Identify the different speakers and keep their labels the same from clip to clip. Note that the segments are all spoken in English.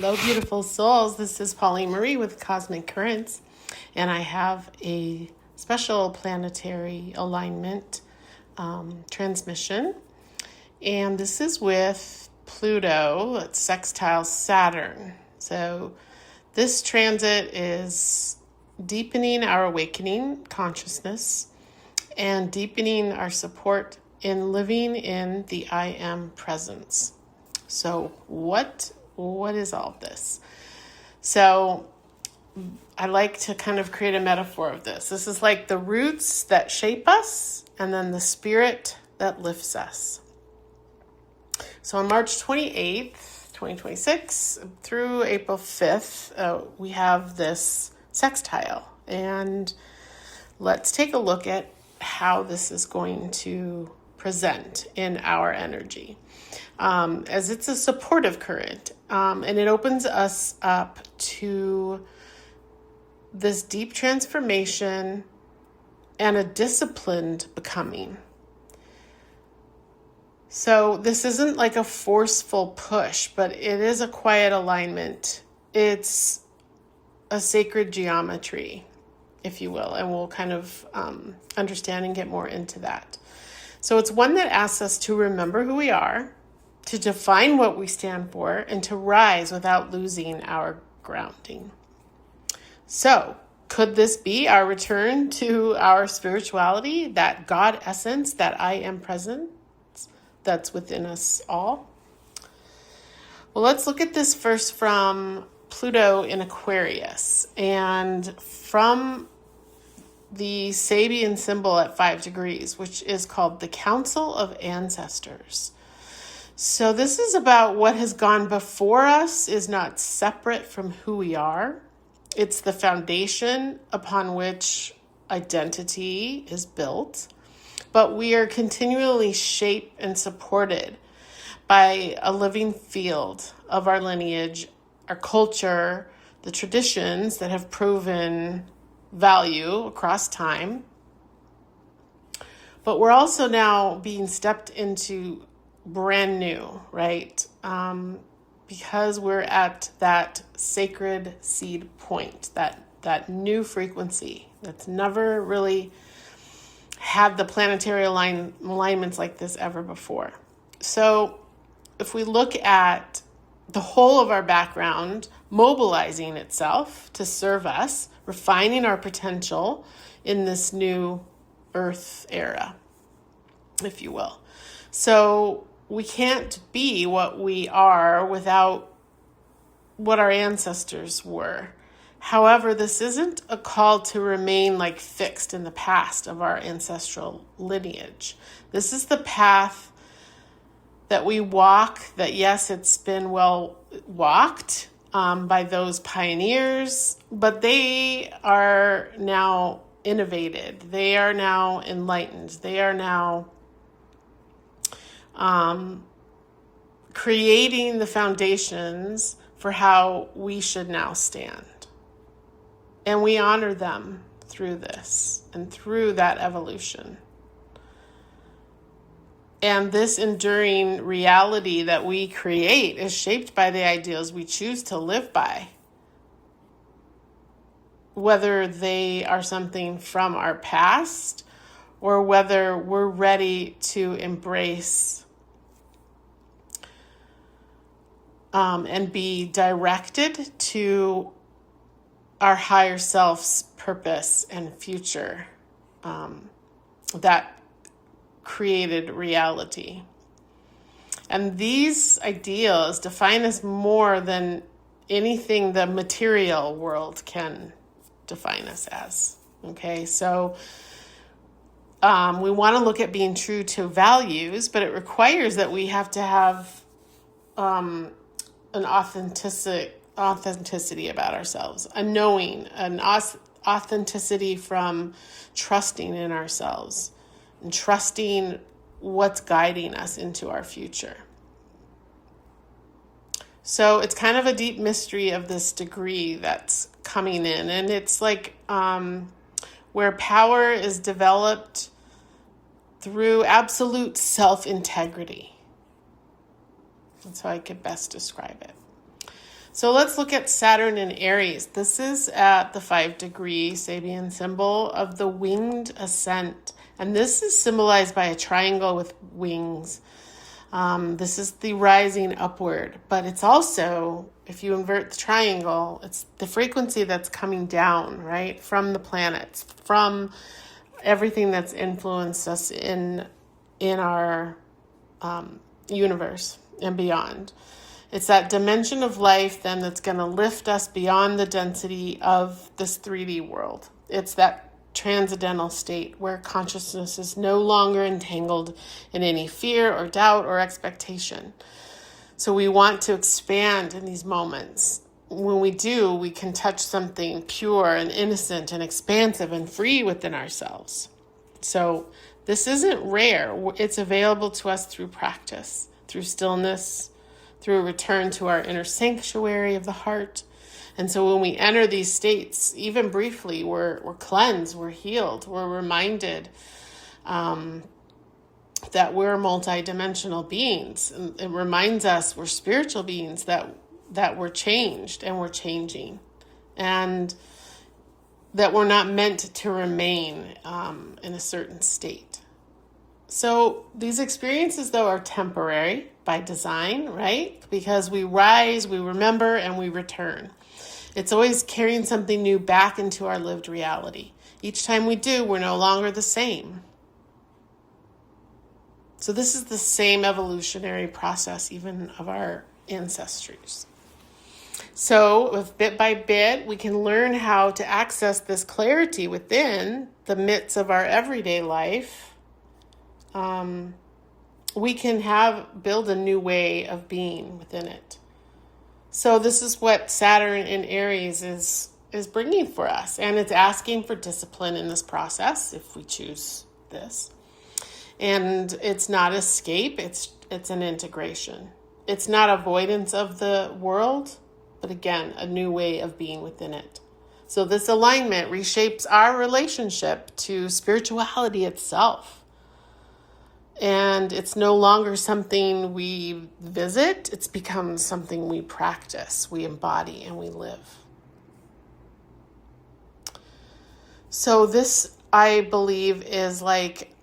Speaker 1: Hello, beautiful souls. This is Pauline Marie with Cosmic Currents, and I have a special planetary alignment transmission. And this is with Pluto Sextile Saturn. So this transit is deepening our awakening consciousness and deepening our support in living in the I am presence. So what is all this? So I like to kind of create a metaphor of this. This is like the roots that shape us and then the spirit that lifts us. So on March 28th, 2026 through April 5th, we have this sextile. And let's take a look at how this is going to present in our energy. As it's a supportive current, and it opens us up to this deep transformation and a disciplined becoming. So this isn't like a forceful push, but it is a quiet alignment. It's a sacred geometry, if you will, and we'll kind of understand and get more into that. So it's one that asks us to remember who we are, to define what we stand for, and to rise without losing our grounding. So, could this be our return to our spirituality, that God essence, that I am presence that's within us all? Well, let's look at this first from Pluto in Aquarius, and from the Sabian symbol at 5 degrees, which is called the Council of Ancestors. So this is about what has gone before us is not separate from who we are. It's the foundation upon which identity is built, but we are continually shaped and supported by a living field of our lineage, our culture, the traditions that have proven value across time. But we're also now being stepped into brand new, right? Because we're at that sacred seed point, that new frequency that's never really had the planetary alignments like this ever before. So if we look at the whole of our background mobilizing itself to serve us, refining our potential in this new earth era, if you will. So we can't be what we are without what our ancestors were. However, this isn't a call to remain like fixed in the past of our ancestral lineage. This is the path that we walk, that yes, it's been well walked by those pioneers, but they are now innovated. They are now enlightened. They are now creating the foundations for how we should now stand. And we honor them through this and through that evolution. And this enduring reality that we create is shaped by the ideals we choose to live by, whether they are something from our past or whether we're ready to embrace and be directed to our higher self's purpose and future that created reality. And these ideals define us more than anything the material world can define us as. Okay, so we want to look at being true to values, but it requires that we have to have an authenticity about ourselves, a knowing, an authenticity from trusting in ourselves and trusting what's guiding us into our future. So it's kind of a deep mystery of this degree that's coming in, and it's like where power is developed through absolute self-integrity. That's how I could best describe it. So let's look at Saturn in Aries. This is at the 5-degree Sabian symbol of the winged ascent. And this is symbolized by a triangle with wings. This is the rising upward, but it's also, if you invert the triangle, it's the frequency that's coming down, right? From the planets, from everything that's influenced us in our universe and beyond. It's that dimension of life then that's going to lift us beyond the density of this 3D world. It's that transcendental state where consciousness is no longer entangled in any fear or doubt or expectation. So we want to expand in these moments. When we do, we can touch something pure and innocent and expansive and free within ourselves. So this isn't rare. It's available to us through practice, through stillness, through a return to our inner sanctuary of the heart. And so when we enter these states, even briefly, we're cleansed, we're healed, we're reminded that we're multidimensional beings. And it reminds us we're spiritual beings, that we're changed and we're changing. And that we're not meant to remain in a certain state. So these experiences, though, are temporary by design, right? Because we rise, we remember, and we return. It's always carrying something new back into our lived reality. Each time we do, we're no longer the same. So this is the same evolutionary process even of our ancestries. So if bit by bit, we can learn how to access this clarity within the midst of our everyday life, we can build a new way of being within it. So this is what Saturn in Aries is bringing for us. And it's asking for discipline in this process, if we choose this. And it's not escape, it's an integration. It's not avoidance of the world, but again, a new way of being within it. So this alignment reshapes our relationship to spirituality itself. And it's no longer something we visit, it's become something we practice, we embody, and we live. So this, I believe, is like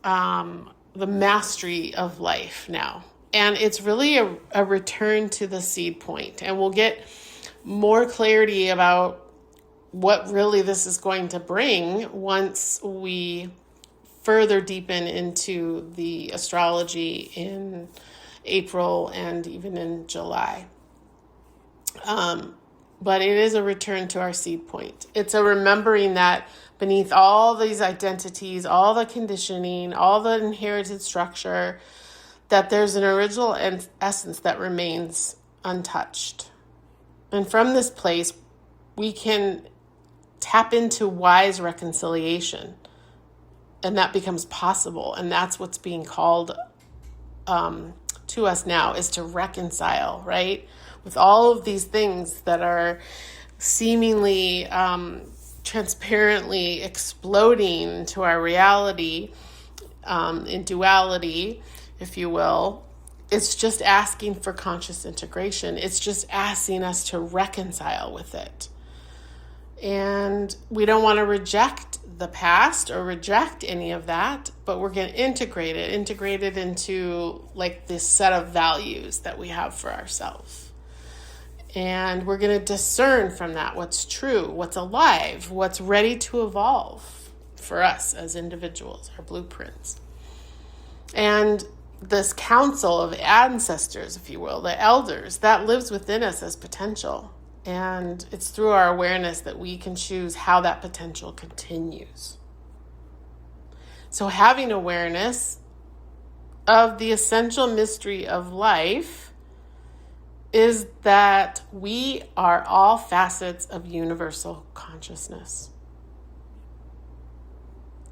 Speaker 1: the mastery of life now. And it's really a return to the seed point. And we'll get more clarity about what really this is going to bring once we further deepen into the astrology in April and even in July. But it is a return to our seed point. It's a remembering that beneath all these identities, all the conditioning, all the inherited structure, that there's an original essence that remains untouched. And from this place, we can tap into wise reconciliation. And that becomes possible. And that's what's being called to us now, is to reconcile, right? With all of these things that are seemingly transparently exploding to our reality in duality, if you will. It's just asking for conscious integration. It's just asking us to reconcile with it. And we don't want to reject the past or reject any of that, but we're going to integrate it into like this set of values that we have for ourselves. And we're going to discern from that what's true, what's alive, what's ready to evolve for us as individuals, our blueprints. And this council of ancestors, if you will, the elders, that lives within us as potential. And it's through our awareness that we can choose how that potential continues. So having awareness of the essential mystery of life is that we are all facets of universal consciousness.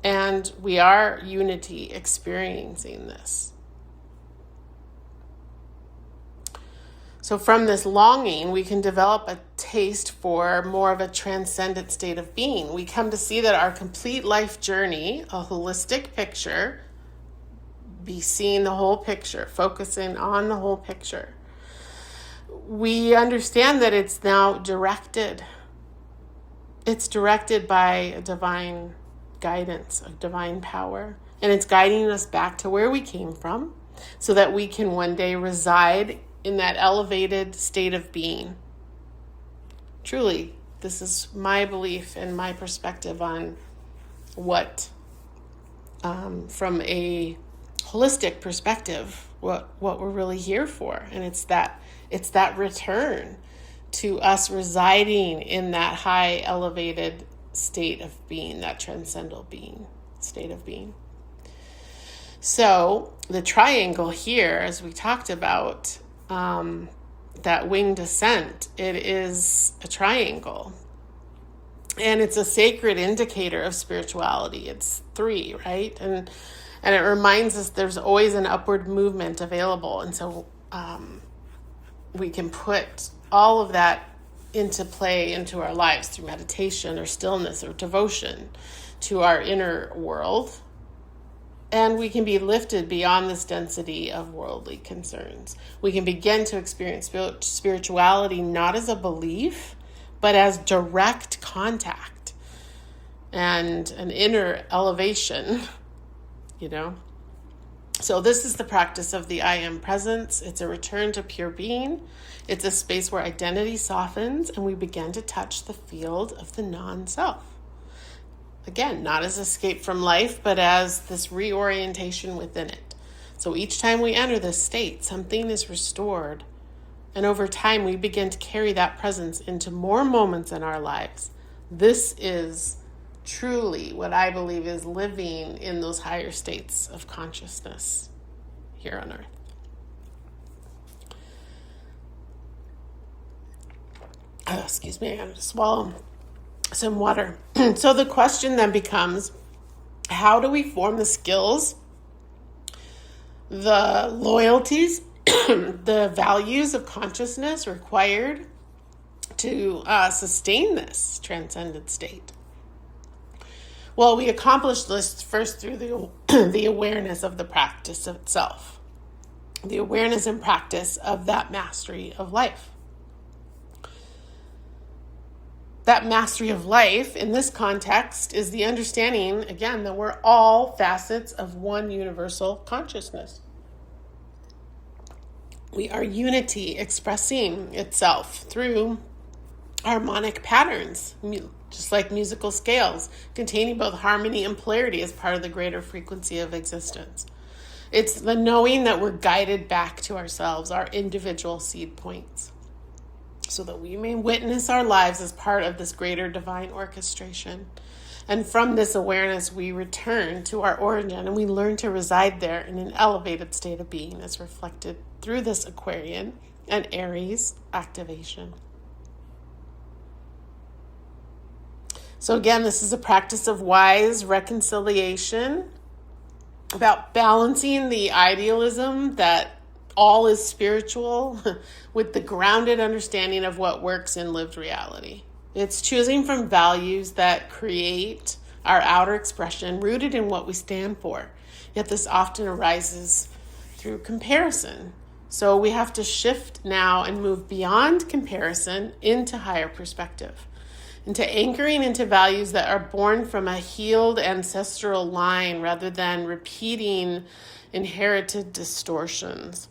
Speaker 1: And we are unity experiencing this. So from this longing, we can develop a taste for more of a transcendent state of being. We come to see that our complete life journey, a holistic picture, be seeing the whole picture, focusing on the whole picture. we understand that it's now directed. It's directed by a divine guidance, a divine power. And it's guiding us back to where we came from so that we can one day reside in that elevated state of being. Truly, this is my belief and my perspective on what, from a holistic perspective, what we're really here for. And it's that return to us residing in that high elevated state of being, that transcendental being, state of being. So the triangle here, as we talked about, that winged ascent, it is a triangle. And it's a sacred indicator of spirituality. It's 3, right? And it reminds us there's always an upward movement available. And so we can put all of that into play into our lives through meditation or stillness or devotion to our inner world. And we can be lifted beyond this density of worldly concerns. We can begin to experience spirituality not as a belief, but as direct contact and an inner elevation, So this is the practice of the I Am presence. It's a return to pure being. It's a space where identity softens and we begin to touch the field of the non-self. Again, not as escape from life, but as this reorientation within it. So each time we enter this state, something is restored. And over time, we begin to carry that presence into more moments in our lives. This is truly what I believe is living in those higher states of consciousness here on Earth. Excuse me, I have to swallow some water. So the question then becomes, how do we form the skills, the loyalties, the values of consciousness required to sustain this transcendent state? Well, we accomplish this first through the awareness of the practice itself, the awareness and practice of that mastery of life. That mastery of life in this context is the understanding, again, that we're all facets of one universal consciousness. We are unity expressing itself through harmonic patterns, just like musical scales, containing both harmony and polarity as part of the greater frequency of existence. It's the knowing that we're guided back to ourselves, our individual seed points, so that we may witness our lives as part of this greater divine orchestration. And from this awareness, we return to our origin and we learn to reside there in an elevated state of being as reflected through this Aquarian and Aries activation. So again, this is a practice of wise reconciliation, about balancing the idealism that all is spiritual with the grounded understanding of what works in lived reality. It's choosing from values that create our outer expression rooted in what we stand for. Yet this often arises through comparison. So we have to shift now and move beyond comparison into higher perspective, into anchoring into values that are born from a healed ancestral line rather than repeating inherited distortions.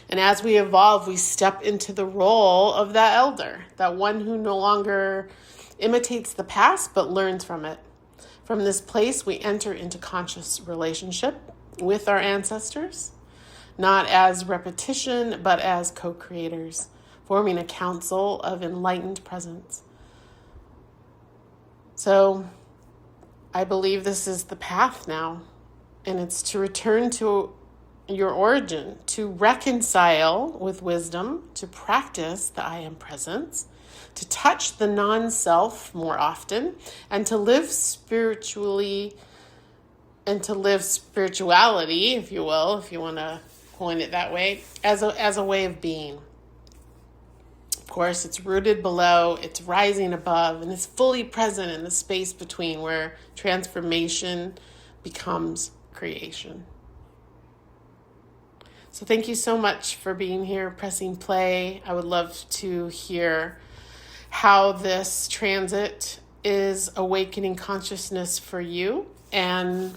Speaker 1: And as we evolve, we step into the role of that elder, that one who no longer imitates the past, but learns from it. From this place, we enter into conscious relationship with our ancestors, not as repetition, but as co-creators, forming a council of enlightened presence. So I believe this is the path now, and it's to return to your origin, to reconcile with wisdom, to practice the I Am presence, to touch the non-self more often, and to live spiritually, and to live spirituality, if you will, if you want to coin it that way, as a way of being. Of course, it's rooted below, it's rising above, and it's fully present in the space between where transformation becomes creation. So thank you so much for being here, pressing play. I would love to hear how this transit is awakening consciousness for you and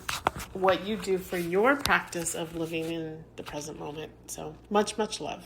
Speaker 1: what you do for your practice of living in the present moment. So much, much love.